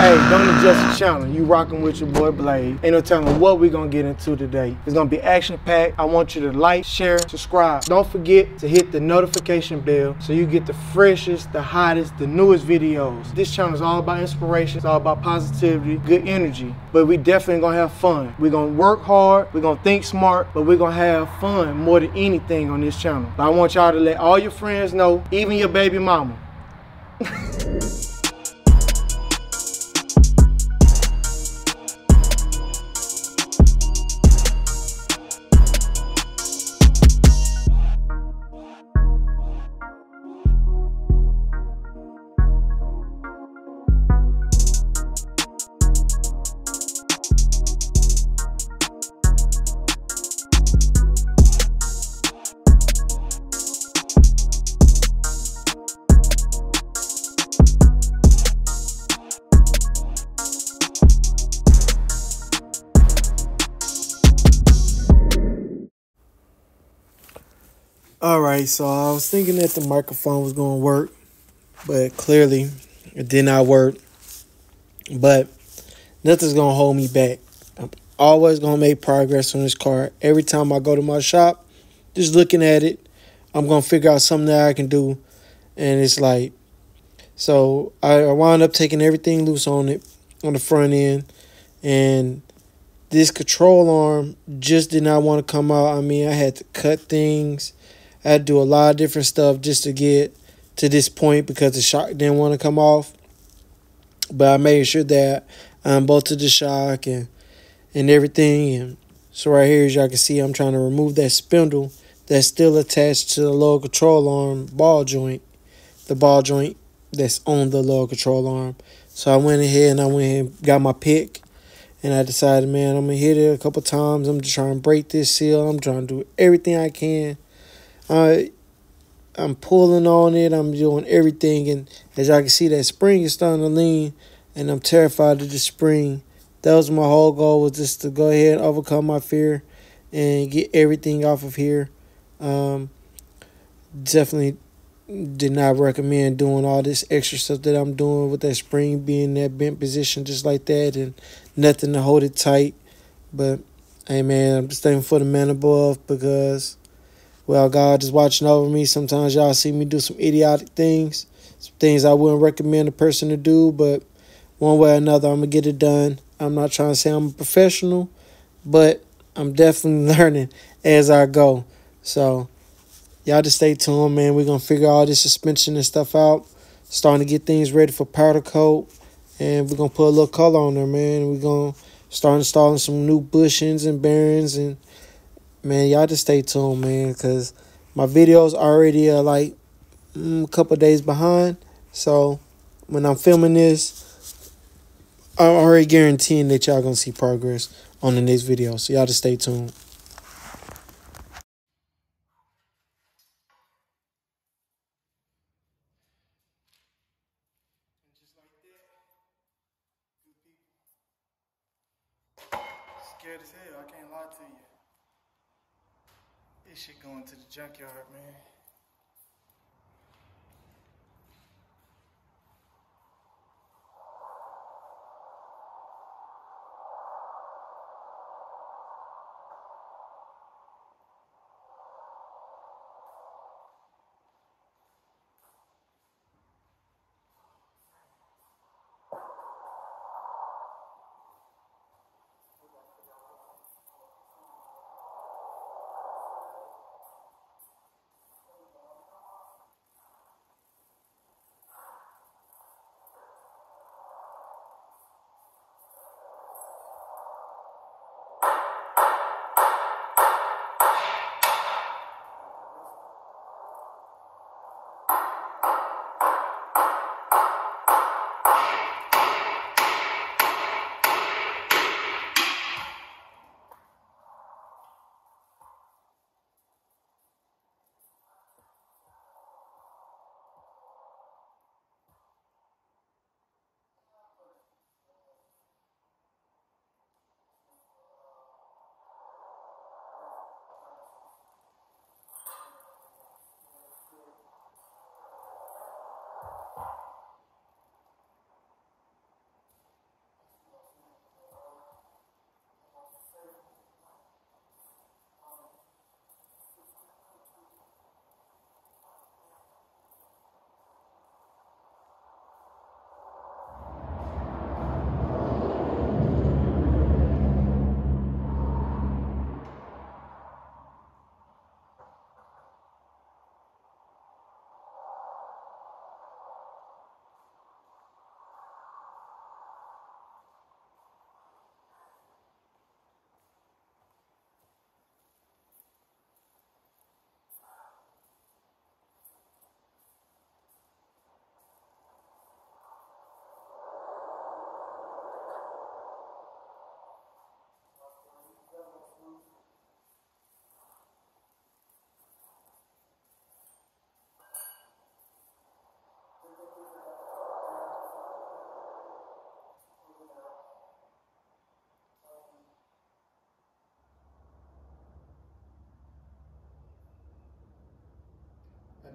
Hey, don't adjust the channel. You rocking with your boy Blade. Ain't no telling what we gonna get into today. It's gonna be action-packed. I want you to like, share, subscribe. Don't forget to hit the notification bell so you get the freshest, the hottest, the newest videos. This channel is all about inspiration. It's all about positivity, good energy. But we definitely gonna have fun. We're gonna work hard. We're gonna think smart, but we're gonna have fun more than anything on this channel. But I want y'all to let all your friends know, even your baby mama. All right, so I was thinking that the microphone was going to work, but clearly it did not work. But nothing's going to hold me back. I'm always going to make progress on this car. Every time I go to my shop, just looking at it, I'm going to figure out something that I can do. And it's like, so I wound up taking everything loose on it, on the front end. And this control arm just did not want to come out. I mean, I had to cut things. I had to do a lot of different stuff just to get to this point because the shock didn't want to come off. But I made sure that I unbolted the shock and everything. And so right here, as y'all can see, I'm trying to remove that spindle that's still attached to the lower control arm ball joint. The ball joint that's on the lower control arm. So I went ahead and got my pick. And I decided, man, I'm going to hit it a couple times. I'm just trying to break this seal. I'm trying to do everything I can. I'm pulling on it. I'm doing everything. And as y'all can see, that spring is starting to lean. And I'm terrified of the spring. That was my whole goal, was just to go ahead and overcome my fear and get everything off of here. Definitely did not recommend doing all this extra stuff that I'm doing with that spring being in that bent position just like that and nothing to hold it tight. But, hey, man, I'm just thankful for the man above because, well, God is watching over me. Sometimes y'all see me do some idiotic things, some things I wouldn't recommend a person to do, but one way or another, I'm going to get it done. I'm not trying to say I'm a professional, but I'm definitely learning as I go. So, y'all just stay tuned, man. We're going to figure all this suspension and stuff out. Starting to get things ready for powder coat. And we're going to put a little color on there, man. We're going to start installing some new bushings and bearings. And, man, y'all just stay tuned, man, because my videos already are like a couple days behind. So when I'm filming this, I'm already guaranteeing that y'all going to see progress on the next video. So y'all just stay tuned. Scared as hell, I can't lie to you. This shit going to the junkyard, man.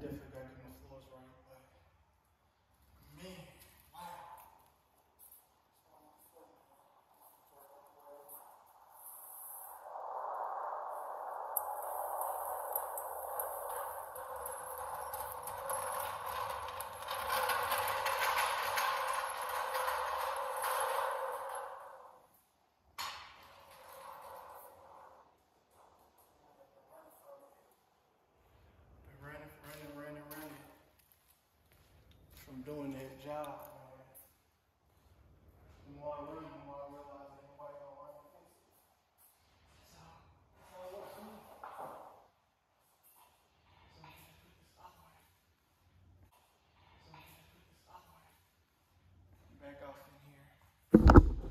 definitely got to get my floors right, but man, wow. Running from doing that job, man. The more I run, the more I realize that nobody don't run the place. So, what's me? Back off in here.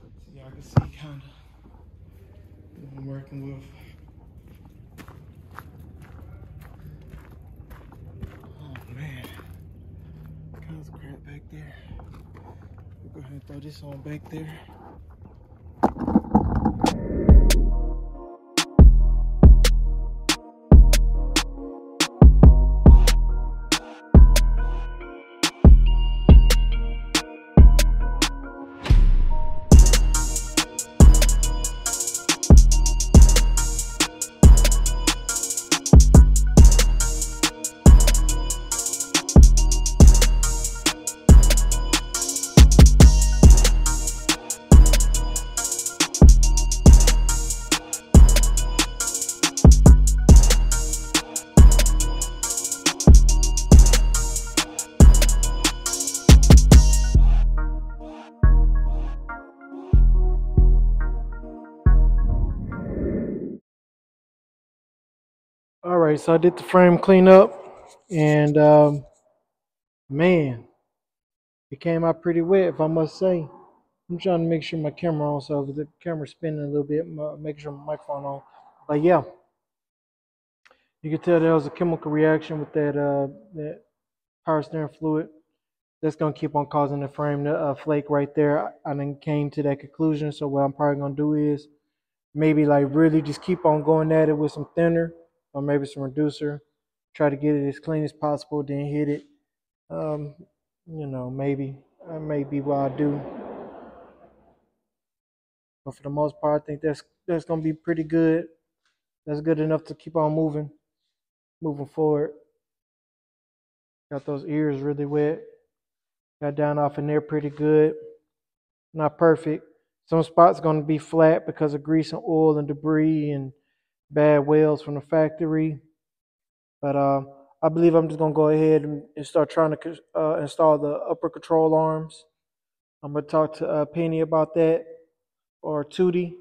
So y'all can see kind of what I'm working with. Oh man, kind of crap back there. We'll go ahead and throw this on back there. All right, so I did the frame cleanup, and man, it came out pretty wet, if I must say. I'm trying to make sure my camera on, so if the camera's spinning a little bit, make sure my microphone on. But yeah, you can tell there was a chemical reaction with that power steering fluid. That's gonna keep on causing the frame to flake right there. I then came to that conclusion. So what I'm probably gonna do is maybe like really just keep on going at it with some thinner or maybe some reducer. Try to get it as clean as possible, then hit it. Um, maybe that may be what I do. But for the most part, I think that's gonna be pretty good. That's good enough to keep on moving forward. Got those ears really wet. Got down off in there pretty good. Not perfect. Some spots gonna be flat because of grease and oil and debris and bad welds from the factory. But I believe I'm just gonna go ahead and start trying to install the upper control arms. I'm gonna talk to Penny about that, or Tootie.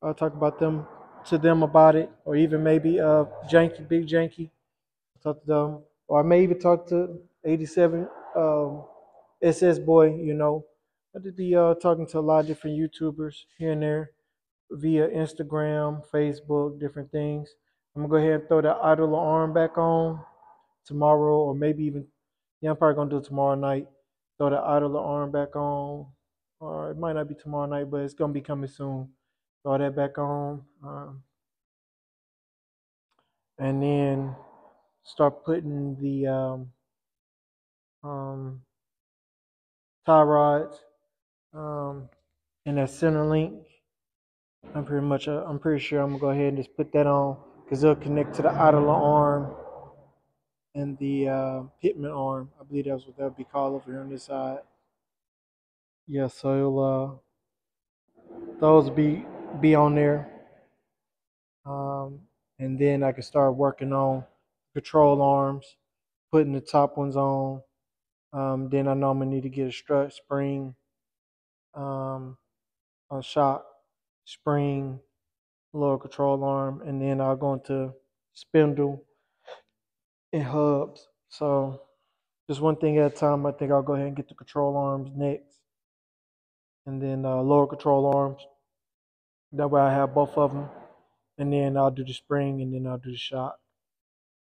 I'll talk about them to them about it, or even maybe Janky, Big Janky. Talk to them, or I may even talk to 87 SS boy. I did be talking to a lot of different YouTubers here and there via Instagram, Facebook, different things. I'm gonna go ahead and throw that idler arm back on tomorrow, or maybe even, yeah, I'm probably gonna do it tomorrow night. Throw the idler arm back on, or it might not be tomorrow night, but it's gonna be coming soon. Throw that back on, and then start putting the um, tie rods in that center link. I'm pretty sure I'm gonna go ahead and just put that on because it'll connect to the idler arm and the pitman arm. I believe that's what that'll be called over here on this side. Yeah, so those be on there, and then I can start working on control arms, putting the top ones on. Then I know I'm gonna need to get a strut spring, a shock spring, lower control arm, and then I'll go into spindle and hubs. So just one thing at a time. I think I'll go ahead and get the control arms next, and then lower control arms. That way I have both of them, and then I'll do the spring, and then I'll do the shock.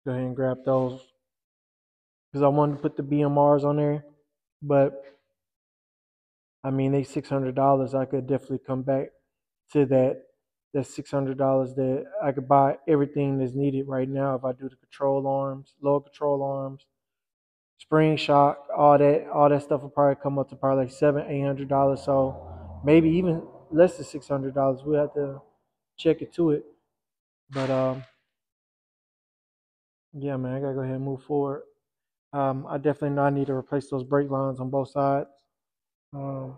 Go ahead and grab those because I wanted to put the BMRs on there, but I mean they $600. I could definitely come back to that. That's $600 that I could buy everything that's needed right now if I do the control arms, lower control arms, spring shock, all that stuff will probably come up to probably like $700-800. So maybe even less than $600. We'll have to check into it. But yeah, man, I gotta go ahead and move forward. I definitely know I need to replace those brake lines on both sides. Um,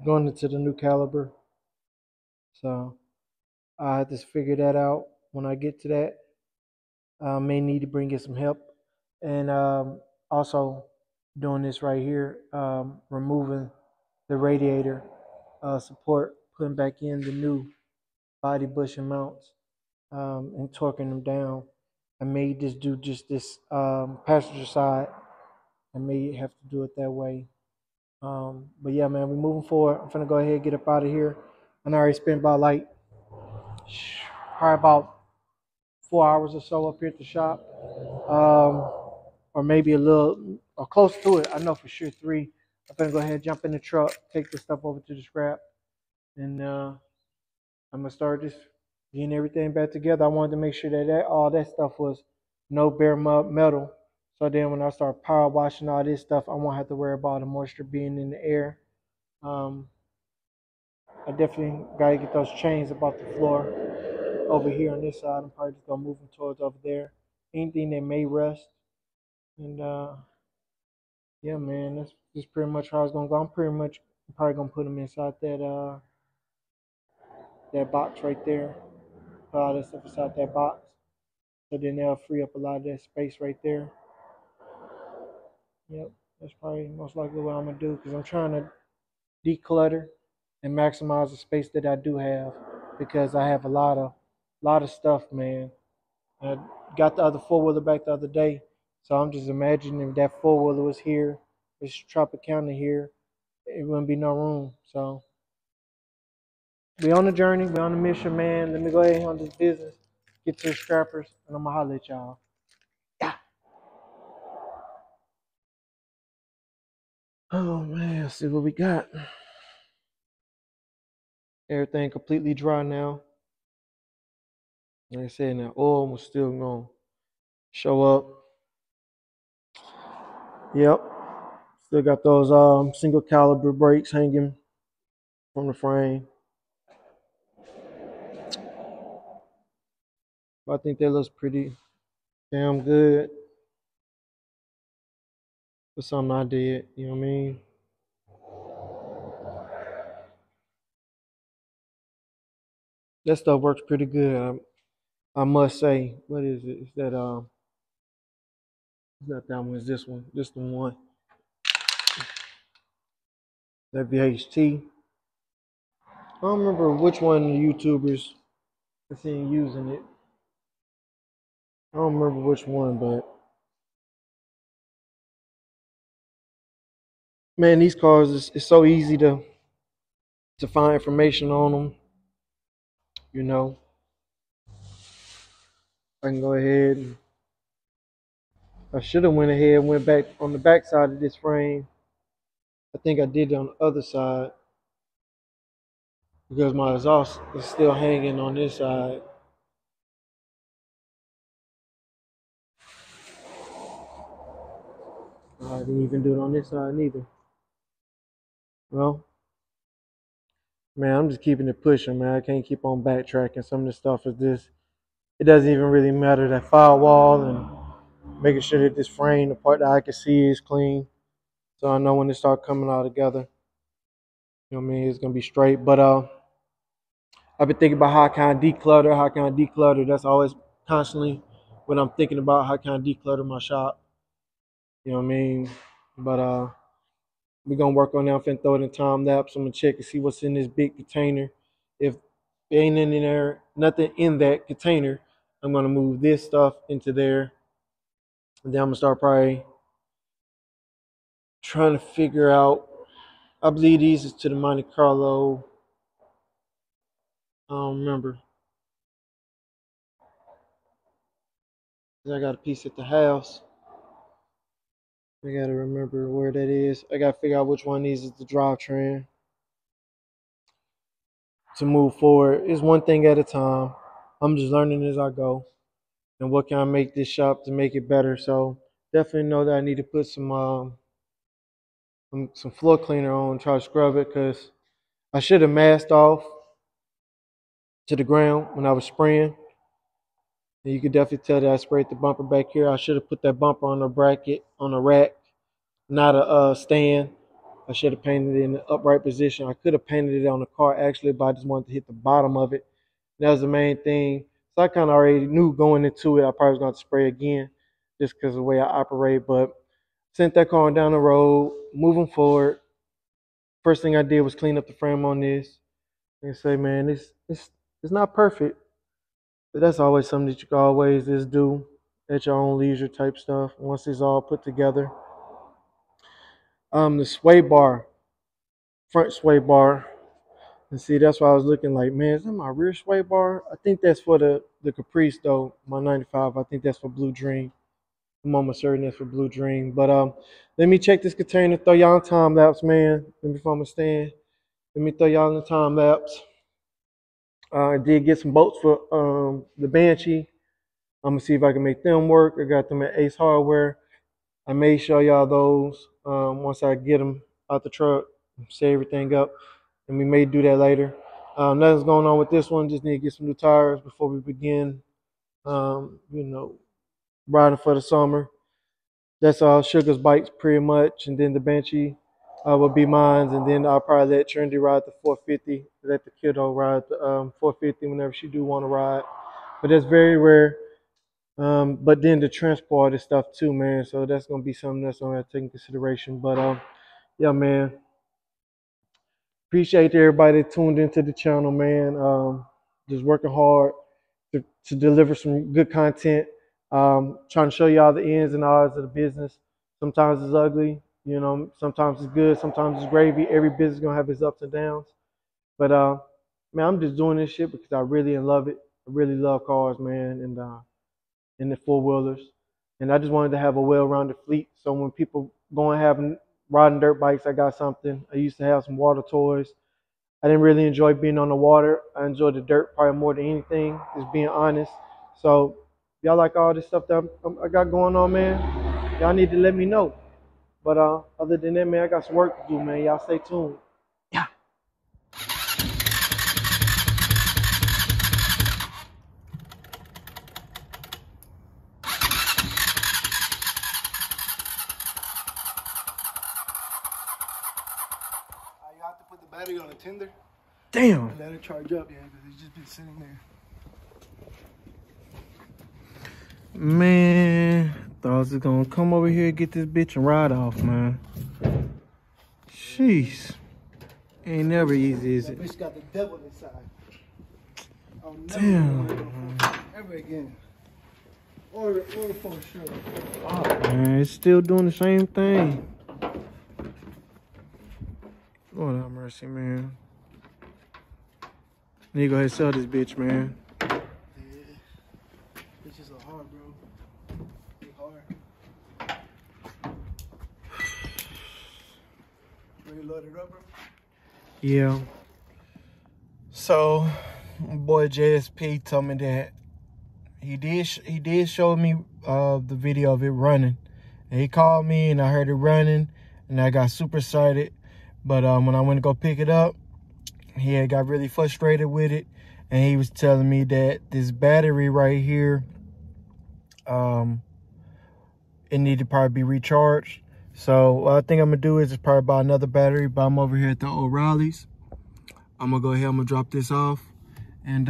Going into the new caliber, so I have to figure that out when I get to that. May need to bring in some help, and also doing this right here, removing the radiator support, putting back in the new body bushing mounts, and torquing them down. I may just do just this passenger side. I may have to do it that way. But yeah, man, we're moving forward. I'm gonna go ahead and get up out of here. I already spent about like probably about 4 hours or so up here at the shop, or maybe a little or close to it. I know for sure three. I'm gonna go ahead and jump in the truck, take this stuff over to the scrap, and I'm gonna start just getting everything back together. I wanted to make sure that all that stuff was no bare metal. So then when I start power washing all this stuff, I won't have to worry about the moisture being in the air. Um, I definitely gotta get those chains about the floor over here on this side. I'm probably just gonna move them towards over there. Anything that may rust. And yeah, man, that's just pretty much how it's gonna go. I'm probably gonna put them inside that box right there. Put all that stuff inside that box. So then they'll free up a lot of that space right there. Yep, that's probably most likely what I'm gonna do because I'm trying to declutter and maximize the space that I do have because I have a lot of stuff, man. I got the other four wheeler back the other day, so I'm just imagining if that four wheeler was here, this Tropicana here, it wouldn't be no room. So we on the journey, we on the mission, man. Let me go ahead and handle this business, get to the scrappers, and I'm gonna holler at y'all. Oh man, let's see what we got. Everything completely dry now. Like I said, that oil was still gonna show up. Yep. Still got those single caliber brakes hanging from the frame. But I think that looks pretty damn good for something I did. You know what I mean? That stuff works pretty good. I must say. What is it? Is that it's not that one, it's this one. This the one. That VHT. I don't remember which one of the YouTubers I seen using it. I don't remember which one, but man, these cars it's so easy to find information on them. You know, I can go ahead and I should have went ahead and went back on the back side of this frame. I think I did it on the other side because my exhaust is still hanging on this side. I didn't even do it on this side neither. Well, man, I'm just keeping it pushing, man. I can't keep on backtracking. Some of the stuff is this. It doesn't even really matter. That firewall and making sure that this frame, the part that I can see, is clean. So I know when it start coming all together, you know what I mean, it's gonna be straight. But I've been thinking about how can I declutter, how can I declutter. That's always constantly what I'm thinking about. How can I declutter my shop? You know what I mean? But we're gonna work on that. I'm finna throw it in time lapse. I'm gonna check and see what's in this big container. If there ain't in there, nothing in that container, I'm gonna move this stuff into there. And then I'm gonna start probably trying to figure out. I believe these is to the Monte Carlo. I don't remember. I got a piece at the house. I gotta remember where that is. I gotta figure out which one of these is the drivetrain to move forward. It's one thing at a time. I'm just learning as I go. And what can I make this shop to make it better? So Definitely know that I need to put some floor cleaner on, try to scrub it, because I should have masked off to the ground when I was spraying. And you could definitely tell that I sprayed the bumper back here. I should have put that bumper on a bracket, on a rack, not a stand. I should have painted it in the upright position. I could have painted it on the car actually, but I just wanted to hit the bottom of it. That was the main thing. So I kind of already knew going into it I probably was going to spray again just because of the way I operate. But sent that car down the road, moving forward. First thing I did was clean up the frame on this and say, man, it's not perfect, but that's always something that you can always just do at your own leisure type stuff once it's all put together. The sway bar, front sway bar. And see, that's why I was looking like, man, is that my rear sway bar? I think that's for the Caprice though, my 95. I think that's for Blue Dream. I'm almost certain that's for Blue Dream. But let me check this container, throw y'all in time lapse, man. Let me find my stand. Let me throw y'all in the time lapse. I did get some bolts for the Banshee. I'm gonna see if I can make them work. I got them at Ace Hardware. I may show y'all those once I get them out the truck, set everything up, and we may do that later. Nothing's going on with this one. Just need to get some new tires before we begin, riding for the summer. That's all. Sugar's bikes pretty much, and then the Banshee will be mine, and then I'll probably let Trinity ride the 450. Let the kiddo ride the 450 whenever she do want to ride, but that's very rare. But then the transport and stuff too, man. So that's gonna be something that's gonna have to take into consideration. But yeah, man. Appreciate everybody that tuned into the channel, man. Just working hard to deliver some good content. Trying to show y'all the ins and outs of the business. Sometimes it's ugly, sometimes it's good, sometimes it's gravy. Every business is gonna have its ups and downs. But man, I'm just doing this shit because I really love it. I really love cars, man, and the four-wheelers. And I just wanted to have a well-rounded fleet. So when people going having riding dirt bikes, I got something. I used to have some water toys. I didn't really enjoy being on the water. I enjoyed the dirt probably more than anything, just being honest. So y'all like all this stuff that I got going on, man, y'all need to let me know. But other than that, man, I got some work to do, man. Y'all stay tuned. Yeah. You have to put the battery on a tinder. Damn. And let it charge up, yeah, because it's just been sitting there. Man, thought I was just gonna come over here, get this bitch and ride off, man. Jeez. Ain't never easy, is That it? bitch got the devil inside. I'll never Damn. ever again. Or for sure. Oh, man, it's still doing the same thing. Lord have mercy, man. Need to go ahead and sell this bitch, man. Yeah. Bitches are hard, bro. They hard. Ready to load it up, bro? Yeah. So, my boy JSP told me that he did show me the video of it running. And he called me and I heard it running and I got super excited. But when I went to go pick it up, he had got really frustrated with it. And he was telling me that this battery right here, it needed to probably be recharged. So what I think I'm gonna do is just probably buy another battery, but I'm over here at the O'Reilly's. I'm gonna go ahead, I'm gonna drop this off. And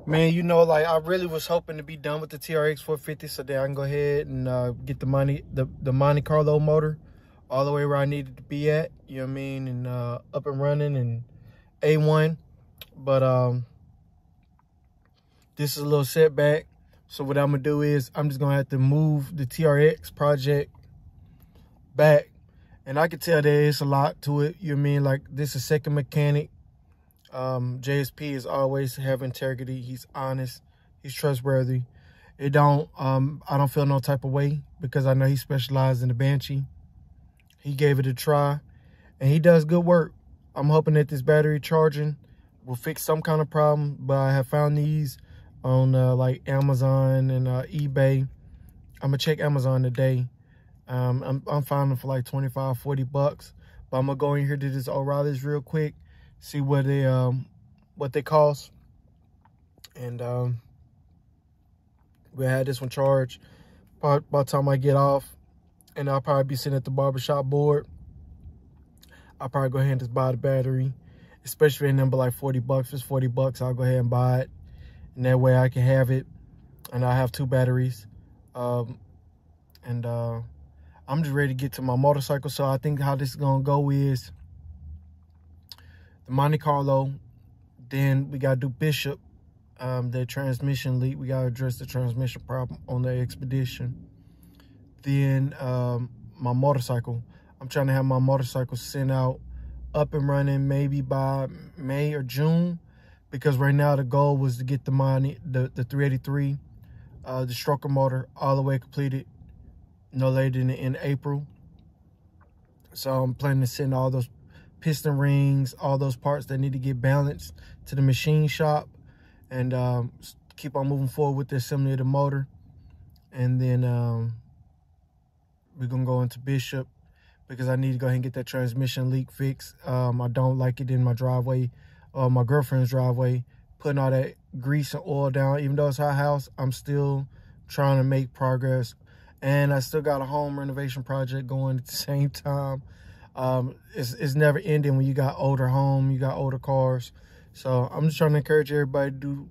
man, like I really was hoping to be done with the TRX 450 so that I can go ahead and get the Monte Carlo motor all the way where I needed to be at, you know what I mean, and up and running and A1. But this is a little setback. So what I'm gonna do is I'm just gonna have to move the TRX project back. And I can tell there's a lot to it, you know what I mean? Like, this is second mechanic. JSP is always have integrity. He's honest. He's trustworthy. I don't feel no type of way because I know he specialized in the Banshee. He gave it a try and he does good work. I'm hoping that this battery charging will fix some kind of problem, but I have found these on like Amazon and eBay, I'm gonna check Amazon today. I'm finding them for like 25, 40 bucks. But I'm gonna go in here to this O'Reilly's real quick, see what they cost, and we'll have this one charged by the time I get off, and I'll probably be sitting at the barbershop board. I'll probably go ahead and just buy the battery, especially in number like 40 bucks. If it's 40 bucks, I'll go ahead and buy it, and that way I can have it, and I have 2 batteries. I'm just ready to get to my motorcycle. So I think how this is gonna go is the Monte Carlo, then we gotta do Bishop, the transmission leak. We gotta address the transmission problem on the Expedition. Then my motorcycle. I'm trying to have my motorcycle sent out up and running maybe by May or June, because right now the goal was to get the 383, the stroker motor all the way completed no later than in April. So I'm planning to send all those piston rings, all those parts that need to get balanced to the machine shop, and keep on moving forward with the assembly of the motor. And then we're gonna go into Bishop, because I need to go ahead and get that transmission leak fixed. I don't like it in my driveway, my girlfriend's driveway, putting all that grease and oil down. Even though it's our house, I'm still trying to make progress. And I still got a home renovation project going at the same time. It's never ending when you got older home, you got older cars. So I'm just trying to encourage everybody to do,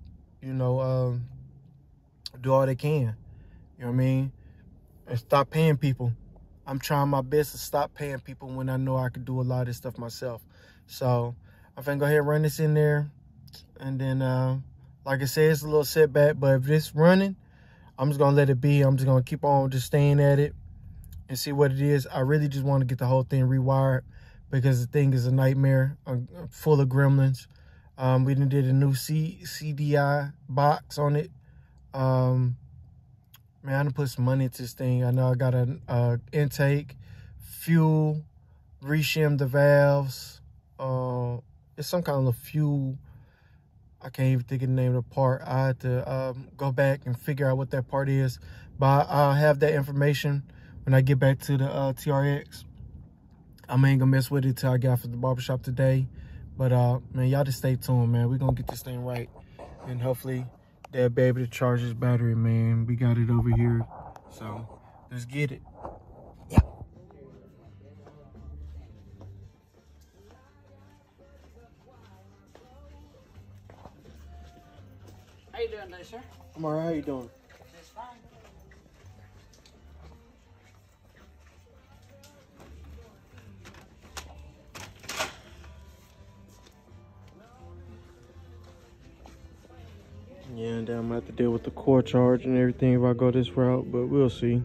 do all they can. You know what I mean? And stop paying people. I'm trying my best to stop paying people when I know I could do a lot of this stuff myself. So I'm finna go ahead and run this in there. And then, like I said, it's a little setback, but if it's running, I'm just gonna let it be. I'm just gonna keep on just staying at it and see what it is. I really just want to get the whole thing rewired, because the thing is a nightmare, full of gremlins. We done did a new CDI box on it. Man, I done put some money into this thing. I know I got an intake, fuel, reshim the valves. It's some kind of fuel. I can't even think of the name of the part. I had to go back and figure out what that part is. But I'll have that information when I get back to the TRX. I ain't gonna mess with it till I get off at the barbershop today. But man, y'all just stay tuned, man. We're gonna get this thing right. And hopefully they'll be able to charge this battery, man. We got it over here. So let's get it. Yeah. How you doing today, sir? I'm all right. How you doing? Just fine. Yeah, and then I'm gonna have to deal with the core charge and everything if I go this route, but we'll see.